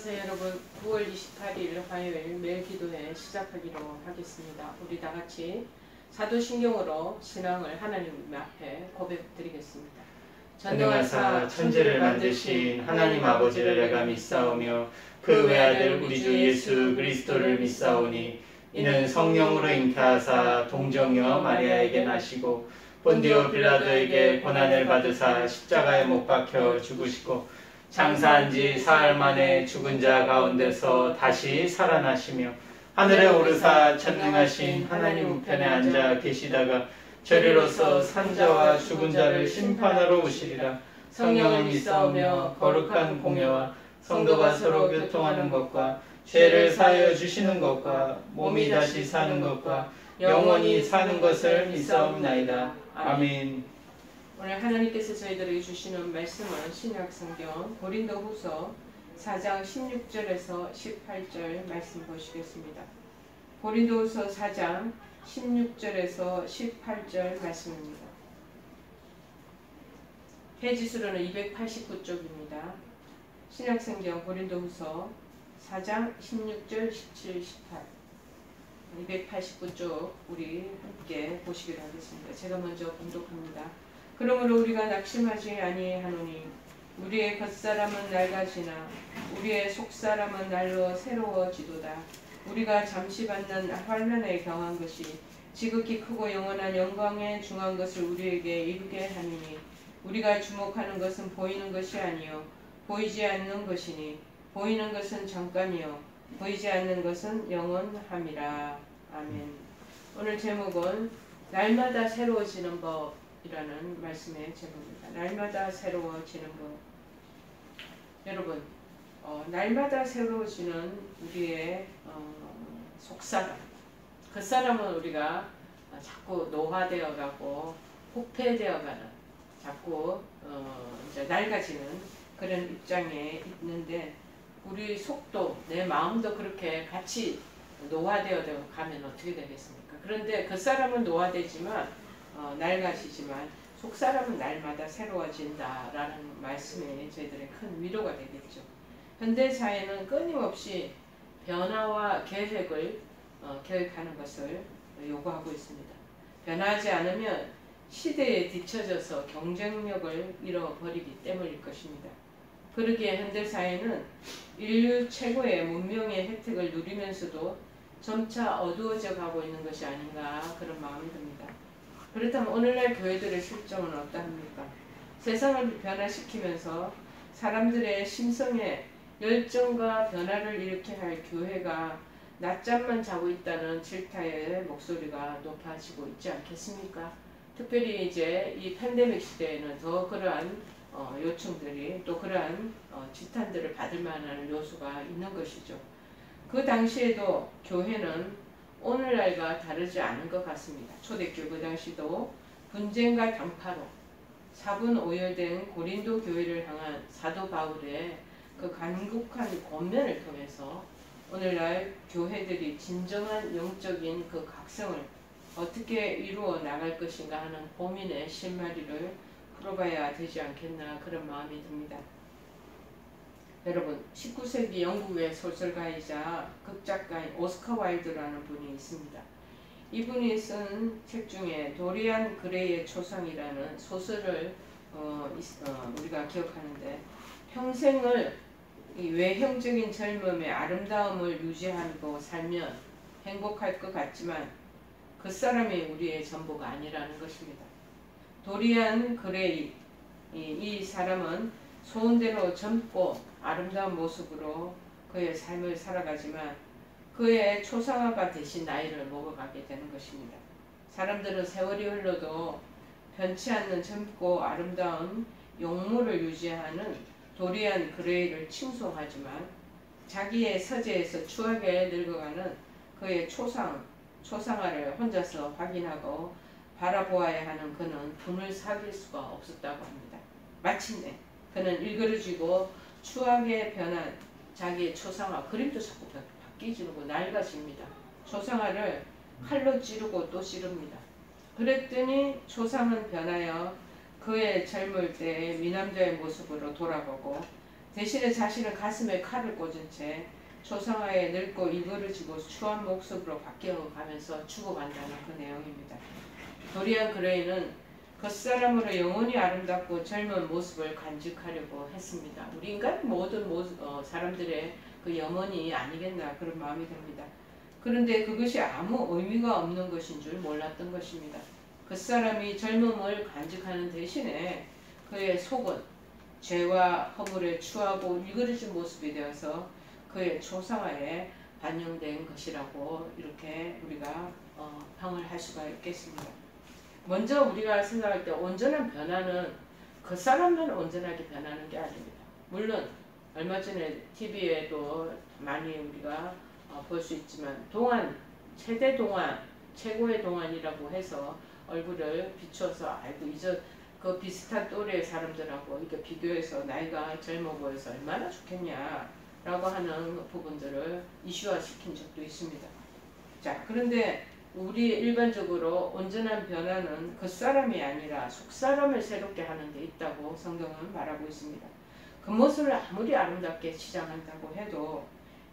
안녕하세요 여러분. 9월 28일 화요일 매일 기도회 시작하기로 하겠습니다. 우리 다같이 사도신경으로 신앙을 하나님 앞에 고백드리겠습니다. 전능하사 천지를 만드신 하나님 아버지를 내가 믿사오며 그 외아들 우리 주 예수 그리스도를 믿사오니 이는 성령으로 잉태하사 동정녀 마리아에게 나시고 본디오 빌라도에게 고난을 받으사 십자가에 못 박혀 죽으시고 장사한 지 사흘 만에 죽은 자 가운데서 다시 살아나시며 하늘에 오르사 전능하신 하나님 우편에 앉아 계시다가 저리로서 산자와 죽은 자를 심판하러 오시리라. 성령을 믿사오며 거룩한 공예와 성도가 서로 교통하는 것과 죄를 사하여 주시는 것과 몸이 다시 사는 것과 영원히 사는 것을 믿사옵나이다. 아멘. 오늘 하나님께서 저희들에게 주시는 말씀은 신약성경 고린도후서 4장 16절에서 18절 말씀 보시겠습니다. 고린도후서 4장 16절에서 18절 말씀입니다. 페이지수로는 289쪽입니다. 신약성경 고린도후서 4장 16절 17, 18 289쪽 우리 함께 보시기로 하겠습니다. 제가 먼저 봉독합니다. 그러므로 우리가 낙심하지 아니하노니 우리의 겉사람은 낡아지나 우리의 속사람은 날로 새로워지도다. 우리가 잠시 받는 환난에 경한 것이 지극히 크고 영원한 영광에 중한 것을 우리에게 이루게 하느니 우리가 주목하는 것은 보이는 것이 아니요 보이지 않는 것이니 보이는 것은 잠깐이요 보이지 않는 것은 영원함이라. 아멘. 오늘 제목은 날마다 새로워지는 법 이라는 말씀의 제목입니다. 날마다 새로워지는 것. 여러분, 날마다 새로워지는 우리의 속사람. 그 사람은 우리가 자꾸 노화되어가고 후퇴되어가는, 자꾸 이제 낡아지는 그런 입장에 있는데 우리 속도, 내 마음도 그렇게 같이 노화되어 가면 어떻게 되겠습니까? 그런데 그 사람은 노화되지만 낡아지지만 속사람은 날마다 새로워진다라는 말씀이 저희들의 큰 위로가 되겠죠. 현대사회는 끊임없이 변화와 계획을 계획하는 것을 요구하고 있습니다. 변하지 않으면 시대에 뒤처져서 경쟁력을 잃어버리기 때문일 것입니다. 그러기에 현대사회는 인류 최고의 문명의 혜택을 누리면서도 점차 어두워져 가고 있는 것이 아닌가 그런 마음이 듭니다. 그렇다면 오늘날 교회들의 실정은 어떠합니까? 세상을 변화시키면서 사람들의 심성에 열정과 변화를 일으켜야 할 교회가 낮잠만 자고 있다는 질타의 목소리가 높아지고 있지 않겠습니까? 특별히 이제 이 팬데믹 시대에는 더 그러한 요청들이 또 그러한 지탄들을 받을 만한 요소가 있는 것이죠. 그 당시에도 교회는 오늘날과 다르지 않은 것 같습니다. 초대교회 그 당시도 분쟁과 단파로 사분오열된 고린도 교회를 향한 사도 바울의 그 간곡한 권면을 통해서 오늘날 교회들이 진정한 영적인 그 각성을 어떻게 이루어 나갈 것인가 하는 고민의 실마리를 풀어봐야 되지 않겠나 그런 마음이 듭니다. 여러분, 19세기 영국의 소설가이자 극작가인 오스카 와일드라는 분이 있습니다. 이분이 쓴 책 중에 도리안 그레이의 초상이라는 소설을 우리가 기억하는데 평생을 이 외형적인 젊음의 아름다움을 유지하고 살면 행복할 것 같지만 그 사람이 우리의 전부가 아니라는 것입니다. 도리안 그레이 이 사람은 소원대로 젊고 아름다운 모습으로 그의 삶을 살아가지만 그의 초상화가 대신 나이를 먹어가게 되는 것입니다. 사람들은 세월이 흘러도 변치 않는 젊고 아름다운 용모를 유지하는 도리안 그레이를 칭송하지만 자기의 서재에서 추하게 늙어가는 그의 초상화를 혼자서 확인하고 바라보아야 하는 그는 품을 사귈 수가 없었다고 합니다. 마침내 그는 일그러지고 추하게 변한 자기의 초상화, 그림도 자꾸 바뀌지고 낡아집니다. 초상화를 칼로 찌르고 또 찌릅니다. 그랬더니 초상은 변하여 그의 젊을 때의 미남자의 모습으로 돌아보고 대신에 자신은 가슴에 칼을 꽂은 채 초상화에 늙고 일그러지고 추한 모습으로 바뀌어가면서 죽어간다는 그 내용입니다. 도리안 그레이는 겉사람으로 영원히 아름답고 젊은 모습을 간직하려고 했습니다. 우리 인간 모든 사람들의 그 염원이 아니겠나 그런 마음이 듭니다. 그런데 그것이 아무 의미가 없는 것인 줄 몰랐던 것입니다. 겉사람이 젊음을 간직하는 대신에 그의 속은 죄와 허물에 추하고 일그러진 모습이 되어서 그의 초상화에 반영된 것이라고 이렇게 우리가 평을 할 수가 있겠습니다. 먼저 우리가 생각할 때 온전한 변화는 그 사람만 온전하게 변하는 게 아닙니다. 물론 얼마 전에 TV에도 많이 우리가 볼 수 있지만 동안, 최대 동안, 최고의 동안이라고 해서 얼굴을 비춰서 알고 잊어 그 비슷한 또래의 사람들하고 이렇게 비교해서 나이가 젊어 보여서 얼마나 좋겠냐라고 하는 부분들을 이슈화시킨 적도 있습니다. 자, 그런데 우리 일반적으로 온전한 변화는 겉사람이 아니라 속사람을 새롭게 하는 데 있다고 성경은 말하고 있습니다. 겉모습을 아무리 아름답게 치장한다고 해도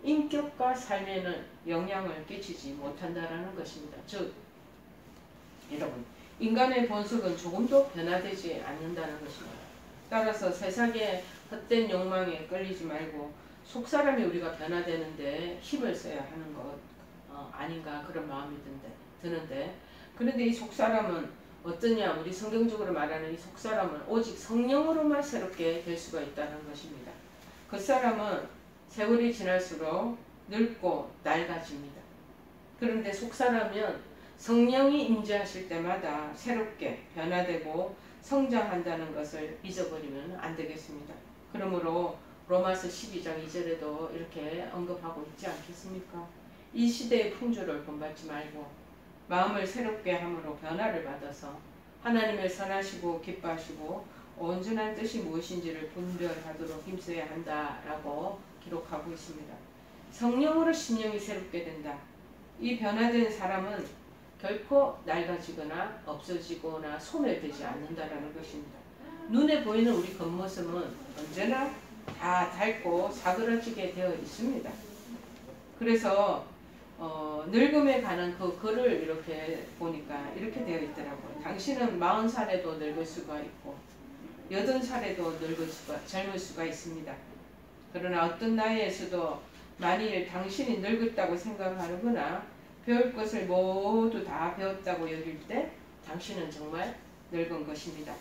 인격과 삶에는 영향을 끼치지 못한다는 것입니다. 즉, 여러분, 인간의 본성은 조금도 변화되지 않는다는 것입니다. 따라서 세상의 헛된 욕망에 끌리지 말고 속사람이 우리가 변화되는데 힘을 써야 하는 것 아닌가 그런 마음이 드는데 그런데 이 속사람은 어떠냐? 우리 성경적으로 말하는 이 속사람은 오직 성령으로만 새롭게 될 수가 있다는 것입니다. 그 사람은 세월이 지날수록 늙고 낡아집니다. 그런데 속사람은 성령이 임재하실 때마다 새롭게 변화되고 성장한다는 것을 잊어버리면 안 되겠습니다. 그러므로 로마서 12장 2절에도 이렇게 언급하고 있지 않겠습니까? 이 시대의 풍조를 본받지 말고 마음을 새롭게 함으로 변화를 받아서 하나님의 선하시고 기뻐하시고 온전한 뜻이 무엇인지를 분별하도록 힘써야 한다라고 기록하고 있습니다. 성령으로 심령이 새롭게 된다. 이 변화된 사람은 결코 낡아지거나 없어지거나 소멸되지 않는다라는 것입니다. 눈에 보이는 우리 겉모습은 언제나 다 닳고 사그러지게 되어 있습니다. 그래서 늙음에 관한 그 글을 이렇게 보니까 이렇게 되어 있더라고요. 당신은 40살에도 늙을 수가 있고 80살에도 젊을 수가 있습니다. 그러나 어떤 나이에서도 만일 당신이 늙었다고 생각하거나 배울 것을 모두 다 배웠다고 여길 때 당신은 정말 늙은 것입니다.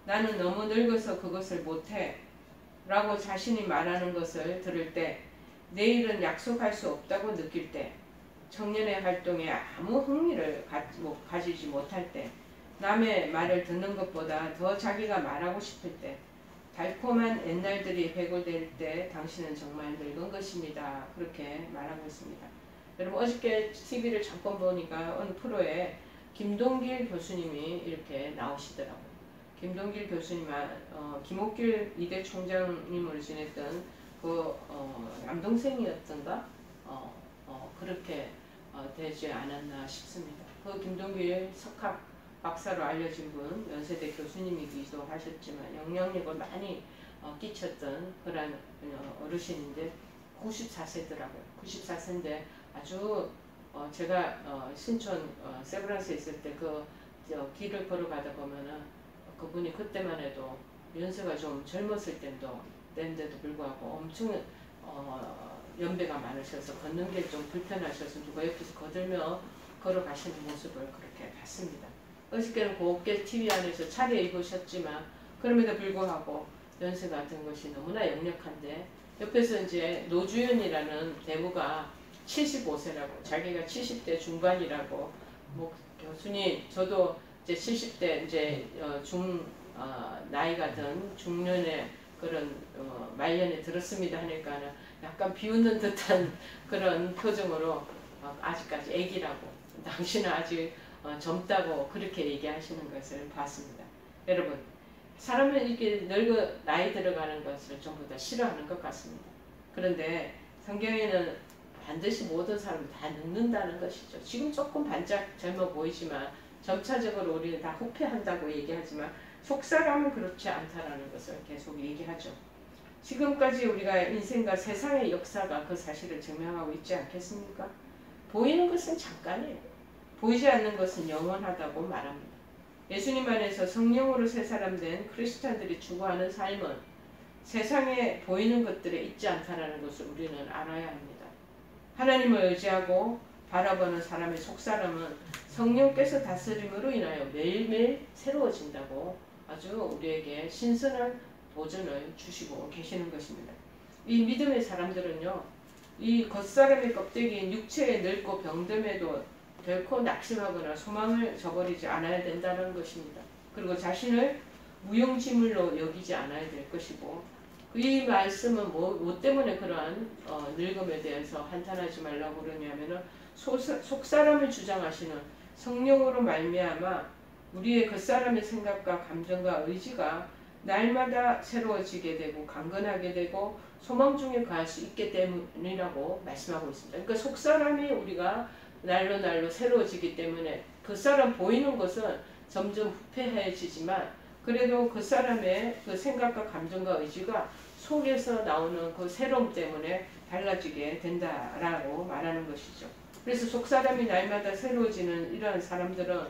나는 너무 늙어서 그것을 못해 라고 자신이 말하는 것을 들을 때, 내일은 약속할 수 없다고 느낄 때, 청년의 활동에 아무 흥미를 가지지 못할 때, 남의 말을 듣는 것보다 더 자기가 말하고 싶을 때, 달콤한 옛날들이 회고될 때 당신은 정말 늙은 것입니다. 그렇게 말하고 있습니다. 여러분, 어저께 TV를 잠깐 보니까 어느 프로에 김동길 교수님이 이렇게 나오시더라고요. 김동길 교수님, 김옥길 이대 총장님을 지냈던 그 남동생이었던가 그렇게 되지 않았나 싶습니다. 그 김동길 석학 박사로 알려진 분, 연세대 교수님이기도 하셨지만 영향력을 많이 끼쳤던 그런 어르신인데 94세더라고요. 94세인데 아주 제가 신촌 세브란스에 있을 때 그 길을 걸어가다 보면은 그분이 그때만 해도 연세가 좀 젊었을 때인데도 불구하고 엄청 연배가 많으셔서 걷는 게 좀 불편하셔서 누가 옆에서 거들며 걸어가시는 모습을 그렇게 봤습니다. 어저께는 곱게 TV 안에서 차려입으셨지만 그럼에도 불구하고 연세가 든 것이 너무나 역력한데 옆에서 이제 노주연이라는 대부가 75세라고 자기가 70대 중반이라고 뭐 교수님 저도 이제 70대 이제 나이가 든 중년의 그런 말년에 들었습니다 하니까는 약간 비웃는 듯한 그런 표정으로 아직까지 애기라고 당신은 아직 젊다고 그렇게 얘기하시는 것을 봤습니다. 여러분, 사람은 이렇게 나이 들어가는 것을 전부 다 싫어하는 것 같습니다. 그런데 성경에는 반드시 모든 사람은 다 늙는다는 것이죠. 지금 조금 반짝 젊어 보이지만 점차적으로 우리는 다 후퇴한다고 얘기하지만 속사람은 그렇지 않다라는 것을 계속 얘기하죠. 지금까지 우리가 인생과 세상의 역사가 그 사실을 증명하고 있지 않겠습니까? 보이는 것은 잠깐이에요. 보이지 않는 것은 영원하다고 말합니다. 예수님 안에서 성령으로 새 사람 된 크리스찬들이 추구하는 삶은 세상에 보이는 것들에 있지 않다는 것을 우리는 알아야 합니다. 하나님을 의지하고 바라보는 사람의 속사람은 성령께서 다스림으로 인하여 매일매일 새로워진다고 아주 우리에게 신선한 도전을 주시고 계시는 것입니다. 이 믿음의 사람들은요, 이 겉사람의 껍데기인 육체에 늙고 병듦에도 결코 낙심하거나 소망을 저버리지 않아야 된다는 것입니다. 그리고 자신을 무용지물로 여기지 않아야 될 것이고, 이 말씀은 뭐 때문에 그러한 늙음에 대해서 한탄하지 말라고 그러냐면은 속사람을 주장하시는 성령으로 말미암아 우리의 겉사람의 생각과 감정과 의지가 날마다 새로워지게 되고 강건하게 되고 소망 중에 가할 수 있기 때문이라고 말씀하고 있습니다. 그러니까 속사람이 우리가 날로 새로워지기 때문에 겉사람 보이는 것은 점점 후패해지지만 그래도 겉사람의 그 생각과 감정과 의지가 속에서 나오는 그 새로움 때문에 달라지게 된다라고 말하는 것이죠. 그래서 속사람이 날마다 새로워지는 이러한 사람들은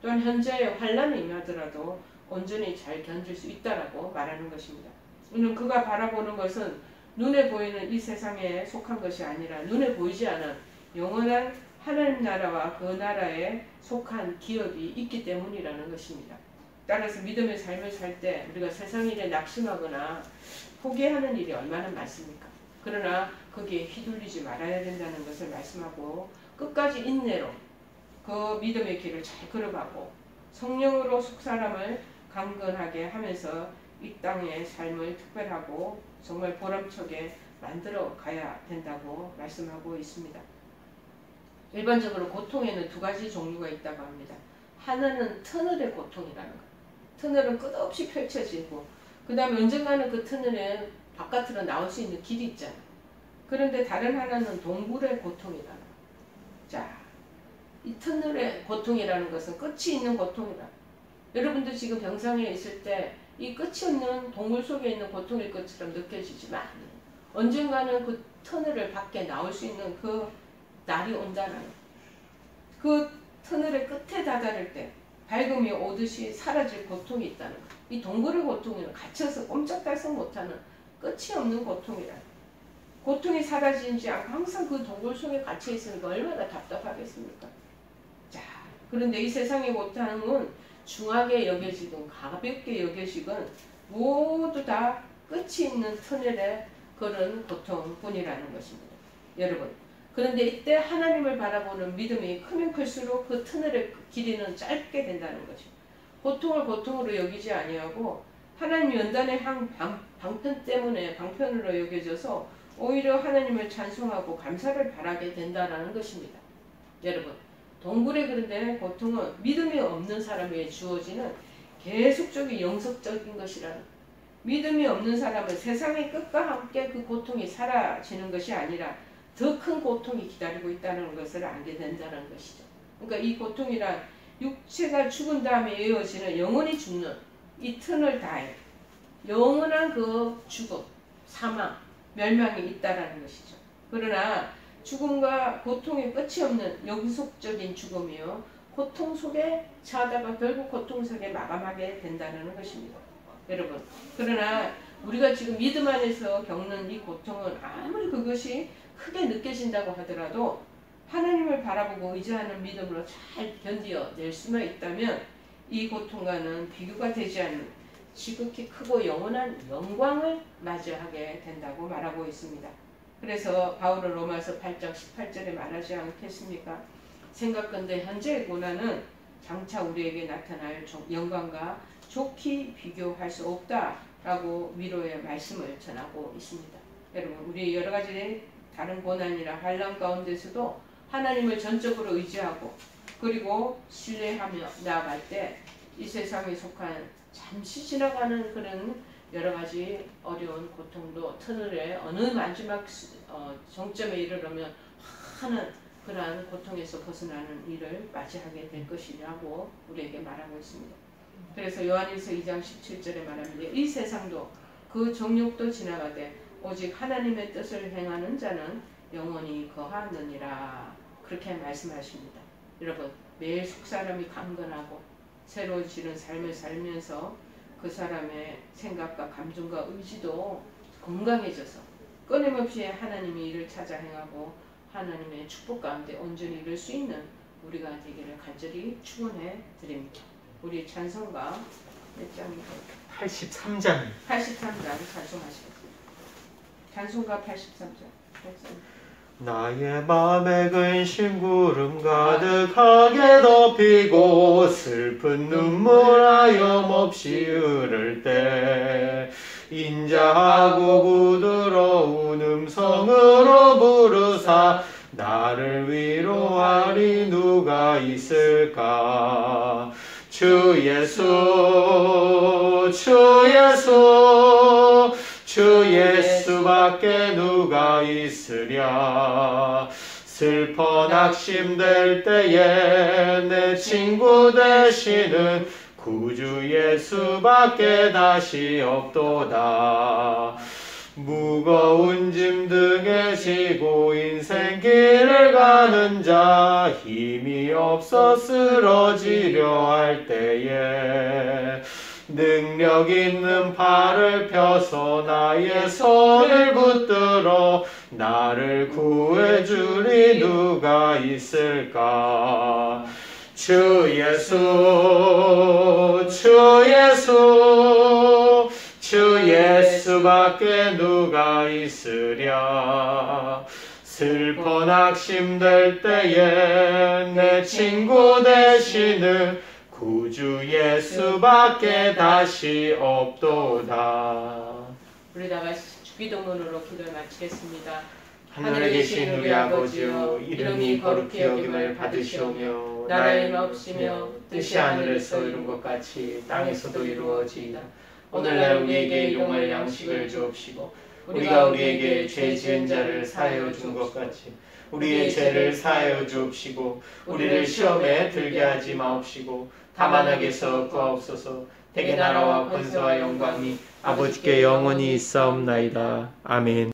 또한 현재의 환란이 임하더라도 온전히 잘 견딜 수 있다라고 말하는 것입니다. 이는 그가 바라보는 것은 눈에 보이는 이 세상에 속한 것이 아니라 눈에 보이지 않은 영원한 하나님 나라와 그 나라에 속한 기업이 있기 때문이라는 것입니다. 따라서 믿음의 삶을 살 때 우리가 세상 일에 낙심하거나 포기하는 일이 얼마나 많습니까? 그러나 거기에 휘둘리지 말아야 된다는 것을 말씀하고 끝까지 인내로 그 믿음의 길을 잘 걸어가고 성령으로 속사람을 강건하게 하면서 이 땅의 삶을 특별하고 정말 보람차게 만들어 가야 된다고 말씀하고 있습니다. 일반적으로 고통에는 두 가지 종류가 있다고 합니다. 하나는 터널의 고통이라는 것. 터널은 끝없이 펼쳐지고 그 다음에 언젠가는 그 터널에 바깥으로 나올 수 있는 길이 있잖아요. 그런데 다른 하나는 동굴의 고통이라는 것. 자, 이 터널의 고통이라는 것은 끝이 있는 고통이다. 여러분도 지금 병상에 있을 때 이 끝이 없는 동굴 속에 있는 고통일 것처럼 느껴지지만 언젠가는 그 터널을 밖에 나올 수 있는 그 날이 온다는 그 터널의 끝에 다다를 때 밝음이 오듯이 사라질 고통이 있다는 것. 이 동굴의 고통은 갇혀서 꼼짝달싹 못하는 끝이 없는 고통이라. 고통이 사라지지 않고 항상 그 동굴 속에 갇혀 있으니까 얼마나 답답하겠습니까? 자, 그런데 이 세상의 고통은 중하게 여겨지든 가볍게 여겨지든 모두 다 끝이 있는 터널의 그런 고통뿐이라는 것입니다. 여러분, 그런데 이때 하나님을 바라보는 믿음이 크면 클수록 그 터널의 길이는 짧게 된다는 것입니다. 고통을 고통으로 여기지 아니하고 하나님 연단의 방편 때문에 방편으로 여겨져서 오히려 하나님을 찬송하고 감사를 바라게 된다는 것입니다. 여러분, 동굴의 그런데 고통은 믿음이 없는 사람에게 주어지는 계속적인 영속적인 것이라는, 믿음이 없는 사람은 세상의 끝과 함께 그 고통이 사라지는 것이 아니라 더 큰 고통이 기다리고 있다는 것을 알게 된다는 것이죠. 그러니까 이 고통이란 육체가 죽은 다음에 이어지는 영원히 죽는 이 터널 다해 영원한 그 죽음, 사망, 멸망이 있다라는 것이죠. 그러나 죽음과 고통의 끝이 없는 영속적인 죽음이요, 고통 속에 처하다가 결국 고통 속에 마감하게 된다는 것입니다. 여러분, 그러나 우리가 지금 믿음 안에서 겪는 이 고통은 아무리 그것이 크게 느껴진다고 하더라도 하나님을 바라보고 의지하는 믿음으로 잘 견뎌낼 수만 있다면 이 고통과는 비교가 되지 않는 지극히 크고 영원한 영광을 맞이하게 된다고 말하고 있습니다. 그래서 바울은 로마서 8장 18절에 말하지 않겠습니까? 생각건대 현재의 고난은 장차 우리에게 나타날 영광과 좋게 비교할 수 없다라고 위로의 말씀을 전하고 있습니다. 여러분, 우리 여러 가지 다른 고난이나 환난 가운데서도 하나님을 전적으로 의지하고 그리고 신뢰하며 나아갈 때 이 세상에 속한 잠시 지나가는 그런 여러 가지 어려운 고통도 터널의 어느 마지막 정점에 이르려면 하는 그러한 고통에서 벗어나는 일을 맞이하게 될 것이라고 우리에게 말하고 있습니다. 그래서 요한일서 2장 17절에 말합니다. 이 세상도 그 정욕도 지나가되 오직 하나님의 뜻을 행하는 자는 영원히 거하느니라. 그렇게 말씀하십니다. 여러분, 매일 속사람이 강건하고 새로워지는 삶을 살면서 그 사람의 생각과 감정과 의지도 건강해져서 끊임없이 하나님의 일을 찾아 행하고 하나님의 축복 가운데 온전히 이룰 수 있는 우리가 되기를 간절히 축원해 드립니다. 우리 찬송가 몇 장이죠? 83장. 83장 찬송하시겠습니다. 찬송가 83장. 나의 맘에 근심 구름 가득하게 덮이고 슬픈 눈물 하염없이 흐를 때 인자하고 부드러운 음성으로 부르사 나를 위로하리 누가 있을까. 주 예수 주 예수 주 예수밖에 누가 있으랴. 슬퍼 낙심될 때에 내 친구 되시는 구주 예수밖에 다시 없도다. 무거운 짐 등에 지고 인생 길을 가는 자 힘이 없어 쓰러지려 할 때에 능력 있는 팔을 펴서 나의 손을 붙들어 나를 구해주리 누가 있을까. 주 예수 주 예수 주 예수밖에 누가 있으랴. 슬퍼 낙심될 때에 내 친구 되시는 구주 예수밖에 다시 없도다. 우리 다 같이 주기도문으로 기도를 마치겠습니다. 하늘에 계신 우리 아버지여, 이름이 거룩히 여김을 받으시오며 나라의 마옵시며 뜻이 하늘에서 이룬 것 같이 땅에서도 이루어지이다. 오늘날 우리에게 일용할 양식을 주옵시고 우리가 우리에게 죄 지은 자를 사하여 준 것 같이 우리의 죄를 사하여 주옵시고 우리를 시험에 들게 하지 마옵시고 다만 악에서 구하옵소서. 대개 나라와 권세와 영광이 아버지께 영원히 있사옵나이다. 아멘.